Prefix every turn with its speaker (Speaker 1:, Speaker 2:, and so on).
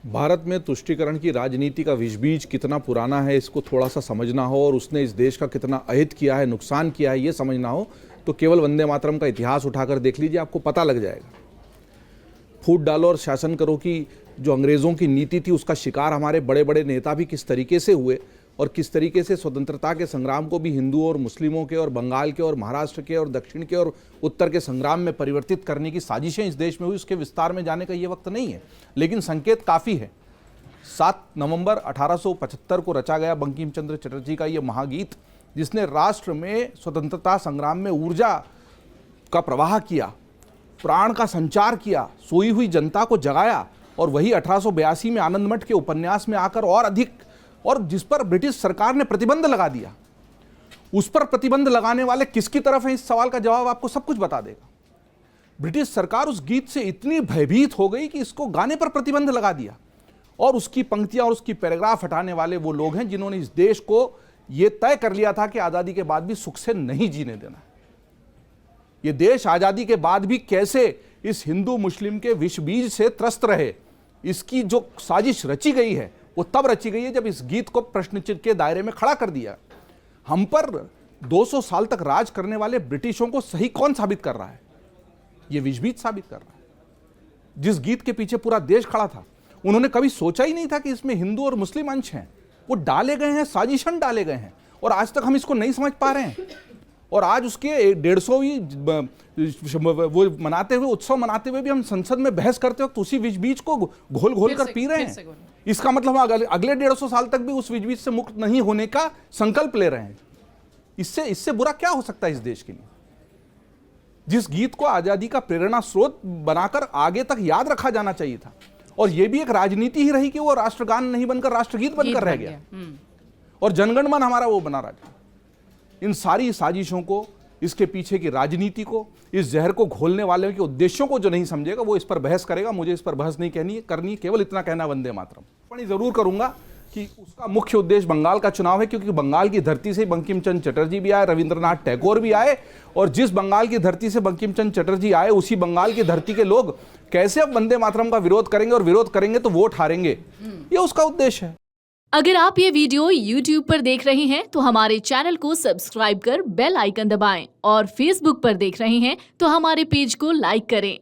Speaker 1: भारत में तुष्टीकरण की राजनीति का विष-बीज कितना पुराना है इसको थोड़ा सा समझना हो और उसने इस देश का कितना अहित किया है, नुकसान किया है, ये समझना हो तो केवल वंदे मातरम का इतिहास उठाकर देख लीजिए, आपको पता लग जाएगा। फूट डालो और शासन करो की जो अंग्रेज़ों की नीति थी उसका शिकार हमारे बड़े बड़े नेता भी किस तरीके से हुए और किस तरीके से स्वतंत्रता के संग्राम को भी हिंदुओं और मुस्लिमों के और बंगाल के और महाराष्ट्र के और दक्षिण के और उत्तर के संग्राम में परिवर्तित करने की साजिशें इस देश में हुई, उसके विस्तार में जाने का ये वक्त नहीं है, लेकिन संकेत काफ़ी है। 7 नवंबर 1875 को रचा गया बंकिम चंद्र चटर्जी का ये महागीत, जिसने राष्ट्र में स्वतंत्रता संग्राम में ऊर्जा का प्रवाह किया, प्राण का संचार किया, सोई हुई जनता को जगाया, और वही 1882 में आनंद मठ के उपन्यास में आकर और अधिक, और जिस पर ब्रिटिश सरकार ने प्रतिबंध लगा दिया, उस पर प्रतिबंध लगाने वाले किसकी तरफ है, इस सवाल का जवाब आपको सब कुछ बता देगा। ब्रिटिश सरकार उस गीत से इतनी भयभीत हो गई कि इसको गाने पर प्रतिबंध लगा दिया, और उसकी पंक्तियां और उसकी पैराग्राफ हटाने वाले वो लोग हैं जिन्होंने इस देश को ये तय कर लिया था कि आज़ादी के बाद भी सुख से नहीं जीने देना। ये देश आज़ादी के बाद भी कैसे इस हिंदू मुस्लिम के विष बीज से त्रस्त रहे, इसकी जो साजिश रची गई है वो तब रची गई है जब इस गीत को प्रश्न चिन्ह के दायरे में खड़ा कर दिया। हम पर 200 साल तक राज करने वाले ब्रिटिशों को सही कौन साबित कर रहा है? ये विष बीज साबित कर रहा है। जिस गीत के पीछे पूरा देश खड़ा था, उन्होंने कभी सोचा ही नहीं था कि इसमें हिंदू और मुस्लिम अंश हैं, वो डाले गए हैं, साजिशन डाले गए हैं, और आज तक हम इसको नहीं समझ पा रहे हैं। और आज उसके 150वीं वो मनाते हुए, उत्सव मनाते हुए भी हम संसद में बहस करते वक्त उसी विष बीज को घोल घोल कर पी रहे हैं। इसका मतलब हम अगले 150 साल तक भी उस विष बीज से मुक्त नहीं होने का संकल्प ले रहे हैं। इससे बुरा क्या हो सकता है इस देश के लिए? जिस गीत को आजादी का प्रेरणा स्रोत बनाकर आगे तक याद रखा जाना चाहिए था, और यह भी एक राजनीति ही रही कि वो राष्ट्रगान नहीं बनकर राष्ट्रगीत बनकर रह गया, और जनगण मन हमारा वो बना रहा। इन सारी साजिशों को, इसके पीछे की राजनीति को, इस जहर को घोलने वाले के उद्देश्यों को जो नहीं समझेगा वो इस पर बहस करेगा। मुझे इस पर बहस नहीं करनी, केवल इतना कहना वंदे मातरम। टिप्पणी जरूर करूंगा कि उसका मुख्य उद्देश्य बंगाल का चुनाव है, क्योंकि बंगाल की धरती से बंकिम चंद्र चटर्जी भी आए, रविंद्रनाथ टैगोर भी आए, और जिस बंगाल की धरती से बंकिम चंद्र चटर्जी आए उसी बंगाल की धरती के लोग कैसे अब वंदे मातरम का विरोध करेंगे, और विरोध करेंगे तो वोट हारेंगे, ये उसका उद्देश्य है।
Speaker 2: अगर आप ये वीडियो YouTube पर देख रहे हैं तो हमारे चैनल को सब्सक्राइब कर बेल आइकन दबाएं, और Facebook पर देख रहे हैं तो हमारे पेज को लाइक करें।